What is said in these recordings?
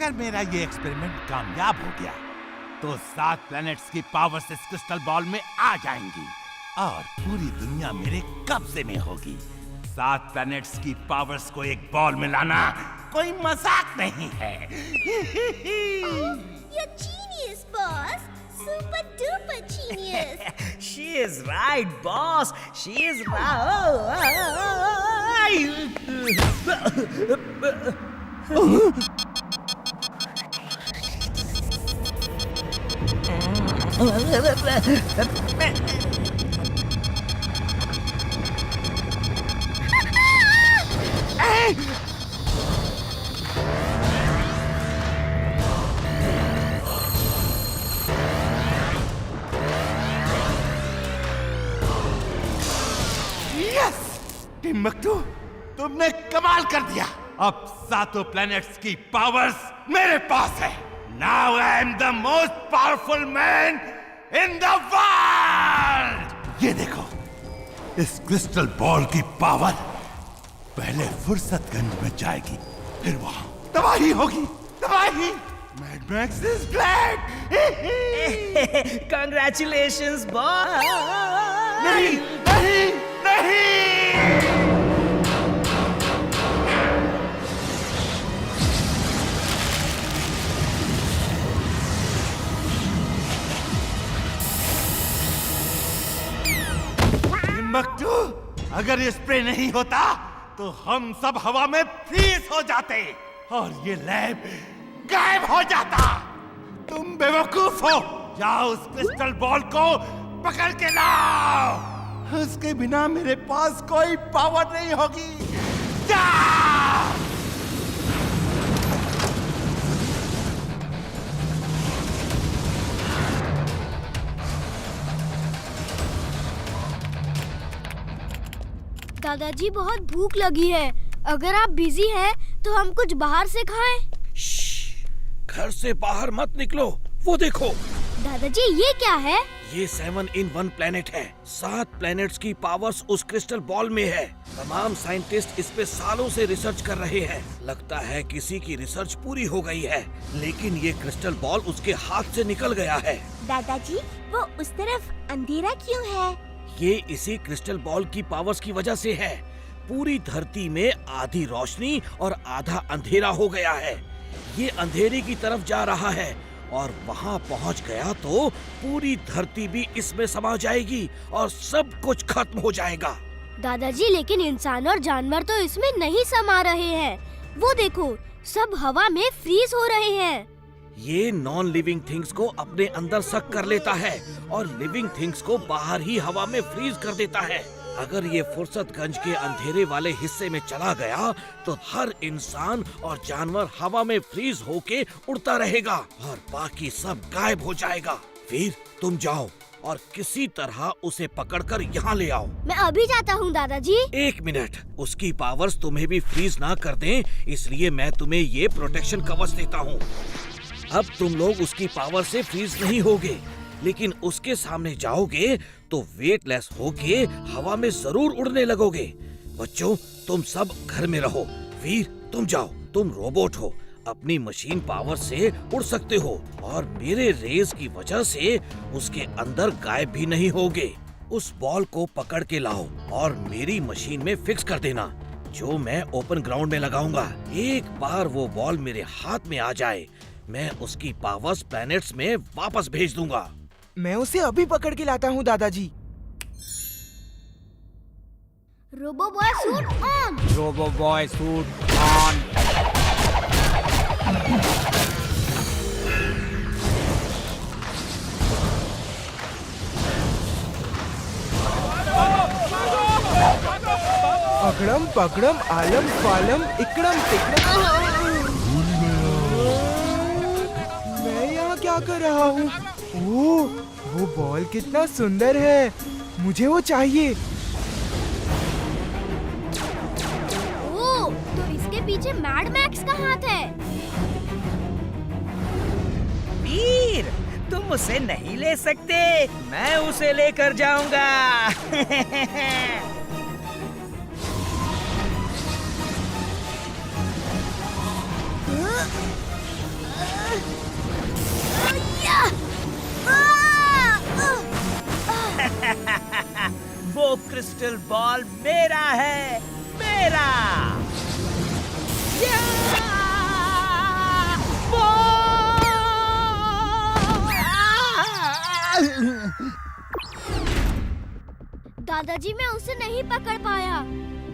अगर मेरा ये एक्सपेरिमेंट कामयाब हो गया तो 7 प्लैनेट्स की पावर्स इस क्रिस्टल बॉल में आ जाएंगी और पूरी दुनिया मेरे कब्जे में होगी। 7 प्लैनेट्स की पावर्स को एक बॉल में लाना कोई मजाक नहीं है। You're genius, boss. Super duper genius. She is right, boss. She is right. Timbuktu, तुमने कमाल कर दिया। अब 7 प्लैनेट्स की पावर्स मेरे पास है। Now I am the most powerful man in the world। ये देखो, इस क्रिस्टल बॉल की पावर पहले फुर्सतगंज में जाएगी, फिर वहां तबाही होगी, तबाही। Mad Max is glad। Congratulations, boss. नहीं, नहीं, नहीं। टिम्बकटू, अगर ये स्प्रे नहीं होता तो हम सब हवा में फ्रीज हो जाते और ये लैब गायब हो जाता। तुम बेवकूफ हो। जाओ उस क्रिस्टल बॉल को पकड़ के लाओ। उसके बिना मेरे पास कोई पावर नहीं होगी। जाओ। दादाजी, बहुत भूख लगी है। अगर आप बिजी हैं तो हम कुछ बाहर से खाएं। घर से बाहर मत निकलो। वो देखो दादाजी, ये क्या है? ये 7 in 1 प्लेनेट है। 7 प्लेनेट्स की पावर्स उस क्रिस्टल बॉल में है। तमाम साइंटिस्ट इस पे सालों से रिसर्च कर रहे हैं। लगता है किसी की रिसर्च पूरी हो गई है, लेकिन ये क्रिस्टल बॉल उसके हाथ से निकल गया है। दादाजी, वो उस तरफ अंधेरा क्यों है? ये इसी क्रिस्टल बॉल की पावर्स की वजह से है। पूरी धरती में आधी रोशनी और आधा अंधेरा हो गया है। ये अंधेरे की तरफ जा रहा है और वहाँ पहुँच गया तो पूरी धरती भी इसमें समा जाएगी और सब कुछ खत्म हो जाएगा। दादाजी, लेकिन इंसान और जानवर तो इसमें नहीं समा रहे हैं। वो देखो, सब हवा में फ्रीज हो रहे हैं। ये नॉन लिविंग थिंग्स को अपने अंदर सक कर लेता है और लिविंग थिंग्स को बाहर ही हवा में फ्रीज कर देता है। अगर ये फुर्सतगंज के अंधेरे वाले हिस्से में चला गया तो हर इंसान और जानवर हवा में फ्रीज होके उड़ता रहेगा और बाकी सब गायब हो जाएगा। फिर तुम जाओ और किसी तरह उसे पकड़कर यहाँ ले आओ। मैं अभी जाता हूँ दादाजी। 1 मिनट, उसकी पावर्स तुम्हें भी फ्रीज ना कर दें, इसलिए मैं तुम्हें ये प्रोटेक्शन कवच देता हूँ। अब तुम लोग उसकी पावर से फ्रीज नहीं होगे, लेकिन उसके सामने जाओगे तो वेटलेस होके हवा में जरूर उड़ने लगोगे। बच्चों, तुम सब घर में रहो। वीर, तुम जाओ, तुम रोबोट हो, अपनी मशीन पावर से उड़ सकते हो और मेरे रेज की वजह से उसके अंदर गायब भी नहीं होगे। उस बॉल को पकड़ के लाओ और मेरी मशीन में फिक्स कर देना, जो मैं ओपन ग्राउंड में लगाऊंगा। एक बार वो बॉल मेरे हाथ में आ जाए, मैं उसकी पावर्स प्लैनेट्स में वापस भेज दूंगा। मैं उसे अभी पकड़ के लाता हूँ दादाजी। Robo boy suit on. Robo boy suit on. अगड़म पगड़म आलम फालम इकड़म तिकड़म। मैं यहाँ क्या कर रहा हूँ? ओह, वो बॉल कितना सुंदर है, मुझे वो चाहिए। ओह, तो इसके पीछे मैड मैक्स का हाथ है। वीर, तुम उसे नहीं ले सकते, मैं उसे लेकर जाऊंगा। क्रिस्टल बॉल मेरा है, मेरा। दादाजी मैं उसे नहीं पकड़ पाया।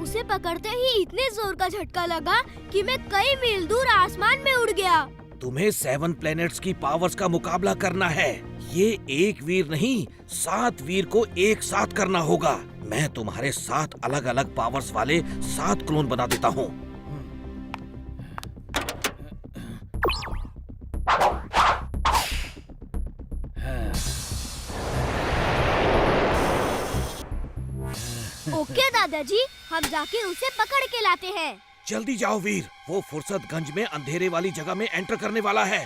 उसे पकड़ते ही इतने जोर का झटका लगा कि मैं कई मील दूर आसमान में उड़ गया। तुम्हें 7 प्लैनेट्स की पावर्स का मुकाबला करना है। ये एक वीर नहीं, 7 वीर को एक साथ करना होगा। मैं तुम्हारे 7 अलग अलग पावर्स वाले 7 क्लोन बना देता हूँ। ओके दादाजी, हम जाके उसे पकड़ के लाते हैं। जल्दी जाओ वीर, वो फुर्सतगंज में अंधेरे वाली जगह में एंटर करने वाला है।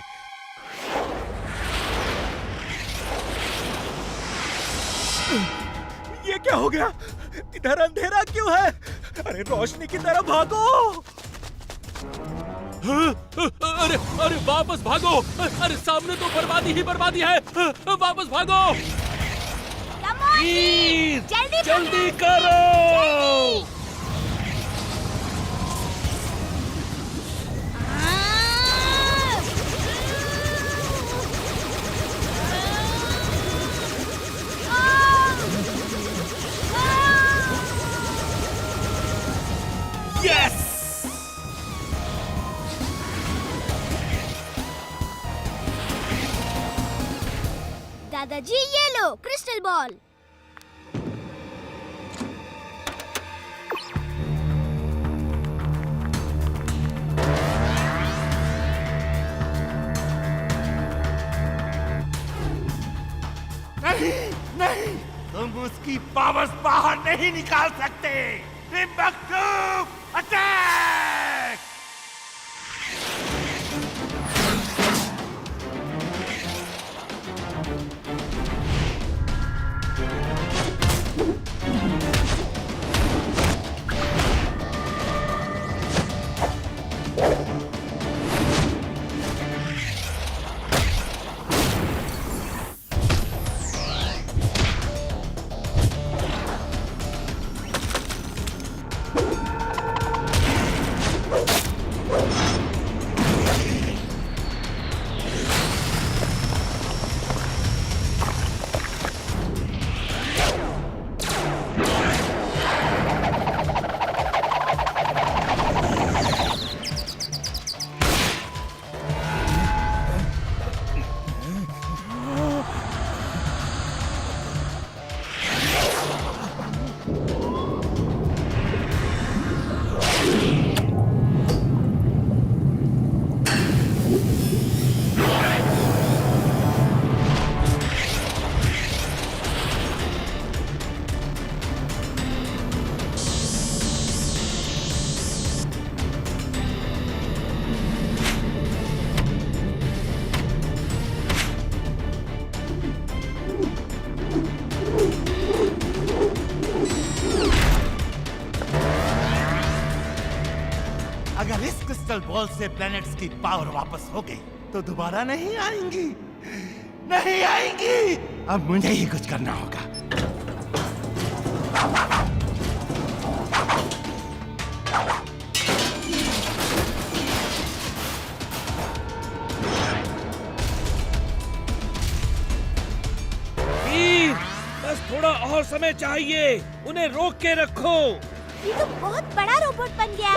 ये क्या हो गया? इधर अंधेरा क्यों है? अरे रोशनी की तरफ भागो। अरे अरे वापस भागो। अरे सामने तो बर्बादी ही बर्बादी है। वापस भागो। वीर, जल्दी जल्दी करो। यस! दादाजी ये लो क्रिस्टल बॉल। नहीं नहीं, तुम उसकी पावर्स बाहर नहीं निकाल सकते। Timbuktu attack! अगर इस क्रिस्टल बॉल से प्लैनेट्स की पावर वापस हो गई तो दोबारा नहीं आएंगी, नहीं आएंगी। अब मुझे ही कुछ करना होगा। वीर, बस थोड़ा और समय चाहिए। उन्हें रोक के रखो। ये तो बहुत बड़ा रोबोट बन गया।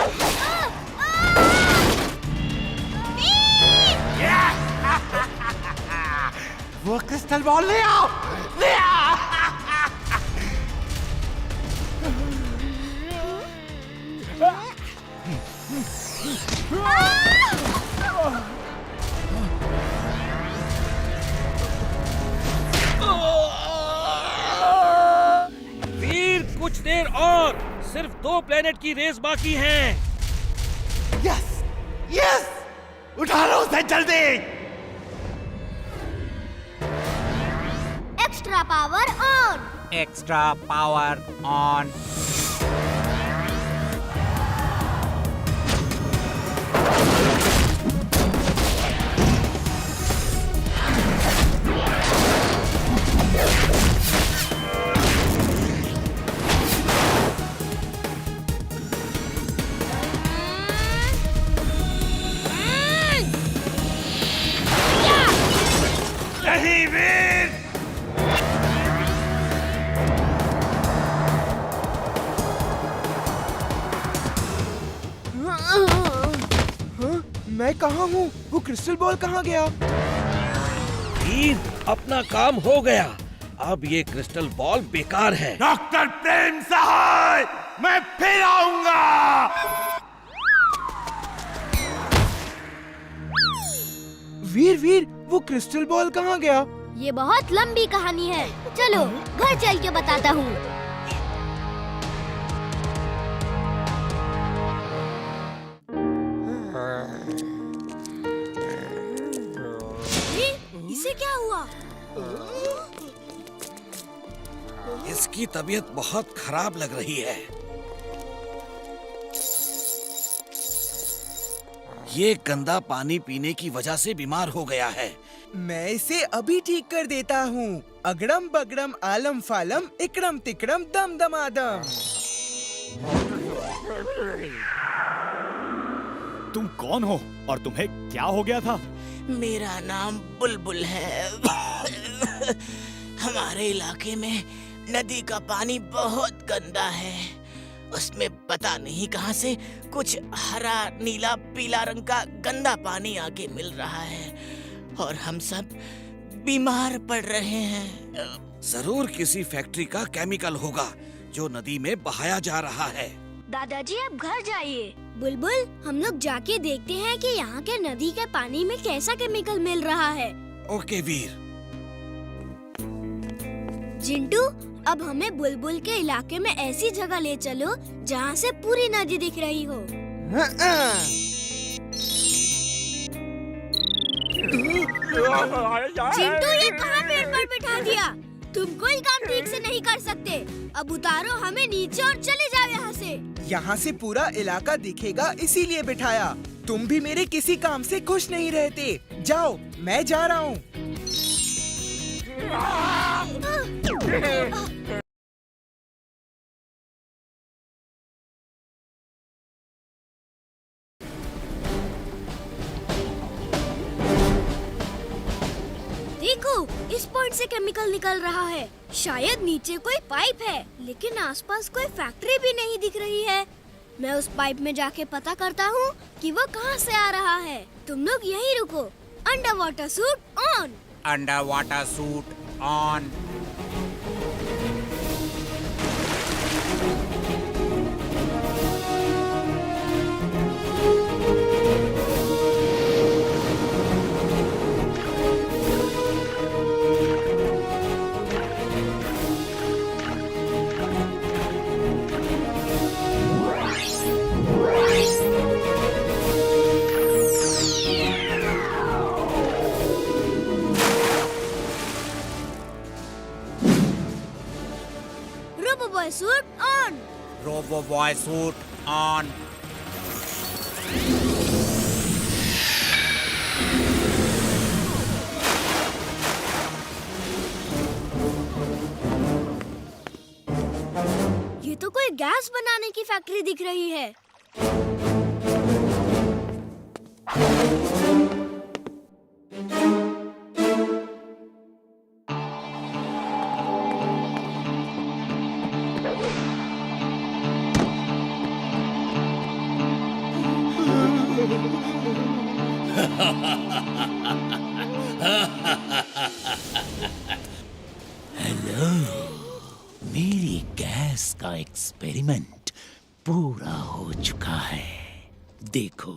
वो क्रिस्टल बॉल ले आओ, ले आओ। वीर, कुछ देर और, सिर्फ 2 प्लेनेट की रेस बाकी हैं। यस, यस, उठा लो उसे जल्दी। Extra power on. Extra power on. मैं कहाँ हूँ? वो क्रिस्टल बॉल कहाँ गया? वीर, अपना काम हो गया। अब ये क्रिस्टल बॉल बेकार है। डॉक्टर प्रेम सहाय, मैं फिर आऊंगा। वीर, वो क्रिस्टल बॉल कहाँ गया? ये बहुत लंबी कहानी है, चलो घर चल के बताता हूँ। इसे क्या हुआ? इसकी तबीयत बहुत खराब लग रही है। ये गंदा पानी पीने की वजह से बीमार हो गया है। मैं इसे अभी ठीक कर देता हूँ। अगड़म बगड़म आलम फालम इकड़म तिकड़म दम दमादम। तुम कौन हो और तुम्हें क्या हो गया था? मेरा नाम बुलबुल है। हमारे इलाके में नदी का पानी बहुत गंदा है। उसमें पता नहीं कहां से कुछ हरा नीला पीला रंग का गंदा पानी आके मिल रहा है और हम सब बीमार पड़ रहे हैं। जरूर किसी फैक्ट्री का केमिकल होगा जो नदी में बहाया जा रहा है। दादाजी आप घर जाइए। बुलबुल, हम लोग जाके देखते हैं कि यहाँ के नदी के पानी में कैसा केमिकल मिल रहा है। ओके वीर। जिंटू, अब हमें बुलबुल के इलाके में ऐसी जगह ले चलो जहाँ से पूरी नदी दिख रही हो। जिंटू, ये कहाँ पेड़ पर बिठा दिया? तुम कोई काम ठीक से नहीं कर सकते। अब उतारो हमें नीचे और चले जाओ यहाँ से। यहाँ से पूरा इलाका दिखेगा इसीलिए बिठाया। तुम भी मेरे किसी काम से खुश नहीं रहते। जाओ, मैं जा रहा हूँ। देखो, इस पॉइंट से केमिकल निकल रहा है। शायद नीचे कोई पाइप है, लेकिन आसपास कोई फैक्ट्री भी नहीं दिख रही है। मैं उस पाइप में जाके पता करता हूँ कि वो कहाँ से आ रहा है। तुम लोग यहीं रुको। Under water suit on. Under water suit on. Robo suit on. Robo boy suit on. ये तो कोई गैस बनाने की फैक्ट्री दिख रही है। हेलो, मेरी गैस का एक्सपेरिमेंट पूरा हो चुका है। देखो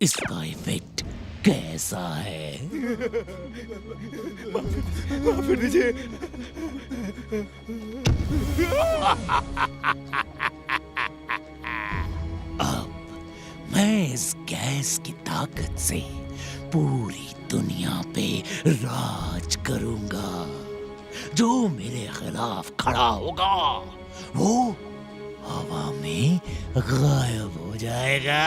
इसका इफेक्ट कैसा है। अब मैं इस गैस की ताकत से पूरी दुनिया पे राज करूंगा। जो मेरे खिलाफ खड़ा होगा वो हवा में गायब हो जाएगा।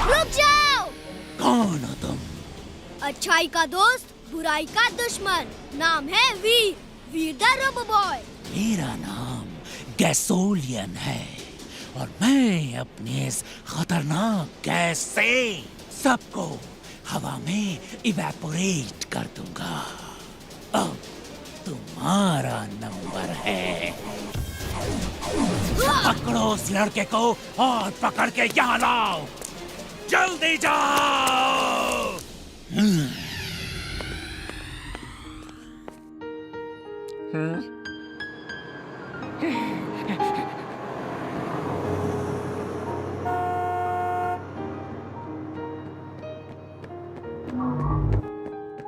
रुक जाओ। कौन हो तुम? अच्छाई का दोस्त, बुराई का दुश्मन। नाम है वीर, वीर द रोबो बॉय। मेरा नाम गैसोलियन है और मैं अपनी इस खतरनाक गैस से सबको हवा में इवेपोरेट कर दूंगा। अब तुम्हारा नंबर है। पकड़ो उस लड़के को और पकड़ के यहाँ लाओ, जल्दी जाओ।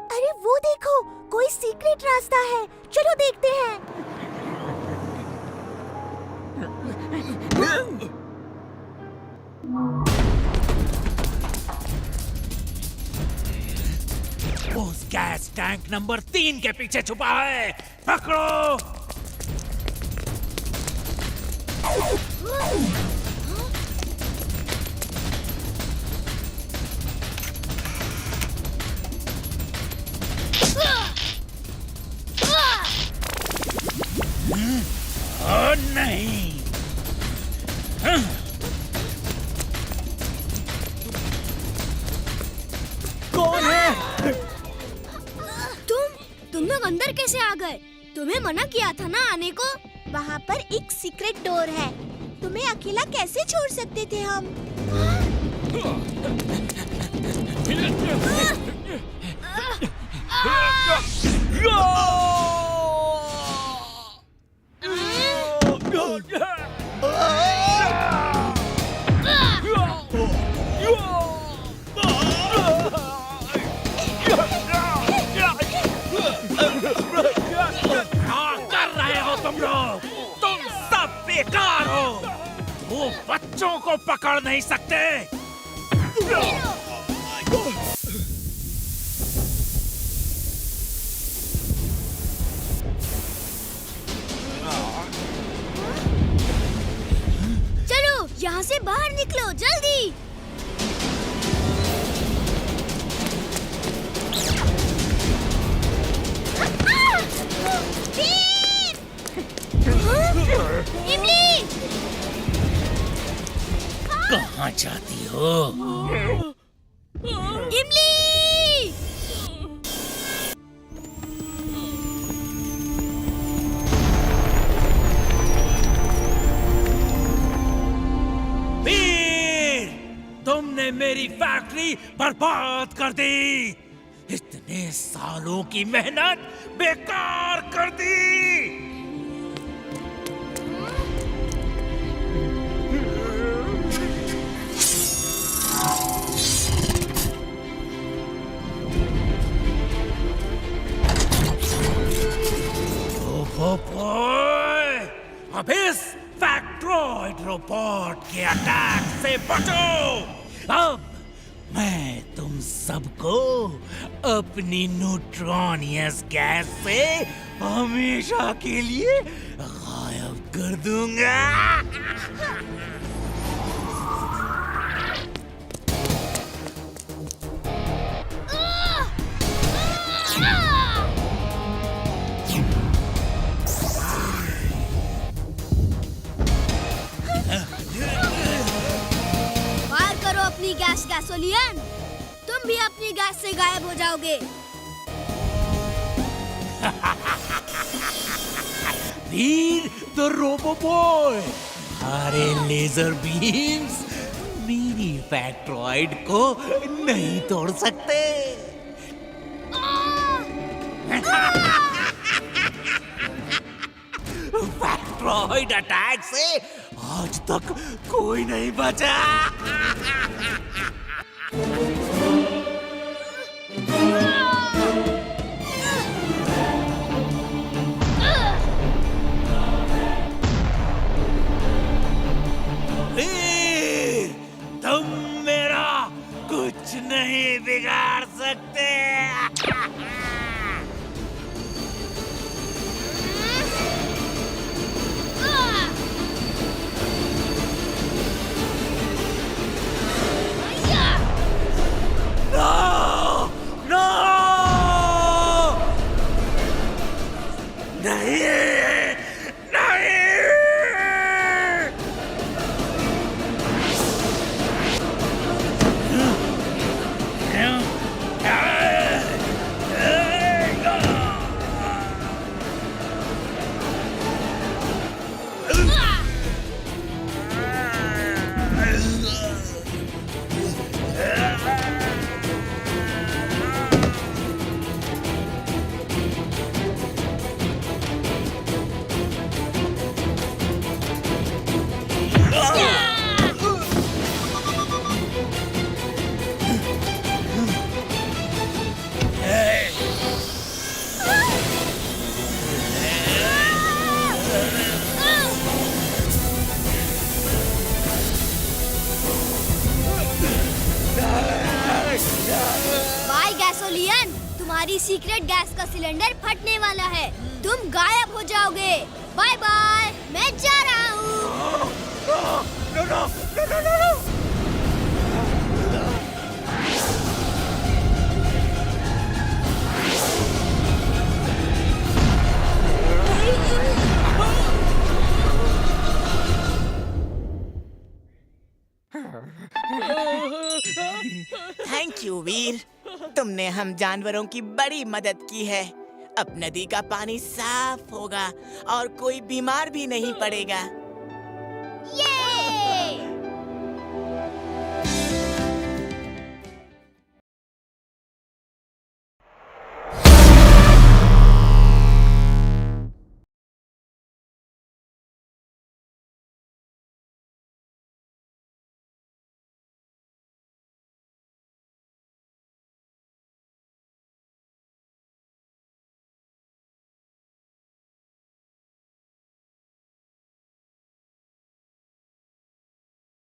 अरे वो देखो, कोई सीक्रेट रास्ता है, चलो देखते हैं। उस गैस टैंक नंबर 3 के पीछे छुपा है, पकड़ो। ओ नहीं, कौन है? तुम लोग अंदर कैसे आ गए? तुम्हें मना किया था ना आने को। वहाँ पर एक सीक्रेट डोर है, तुम्हें अकेला कैसे छोड़ सकते थे हम? तुम सब बेकार हो, वो बच्चों को पकड़ नहीं सकते। चलो यहाँ से बाहर निकलो जल्दी। इमली! कहाँ जाती हो? इमली! वीर, तुमने मेरी फैक्ट्री बर्बाद कर दी। इतने सालों की मेहनत बेकार कर दी। अब इस फैक्ट्रॉइड रोबोट के अटैक से बचो। अब मैं तुम सबको अपनी न्यूट्रॉनियस गैस से हमेशा के लिए गायब कर दूंगा। फायर करो अपनी गैस गैसोलियन, तुम भी अपनी गैस से गायब हो जाओगे। वीर द रोबो बॉय, हमारे लेजर बीम्स मेरी फैक्ट्रॉइड को नहीं तोड़ सकते। फैक्ट्रॉइड अटैक से आज तक कोई नहीं बचा। वीर, तुम मेरा कुछ नहीं बिगाड़ सकते। No! No! नहीं! नहीं! तुम्हारी सीक्रेट गैस का सिलेंडर फटने वाला है। तुम गायब हो जाओगे। बाय बाय, मैं जा रहा हूँ। थैंक यू वीर, तुमने हम जानवरों की बड़ी मदद की है। अब नदी का पानी साफ होगा और कोई बीमार भी नहीं पड़ेगा।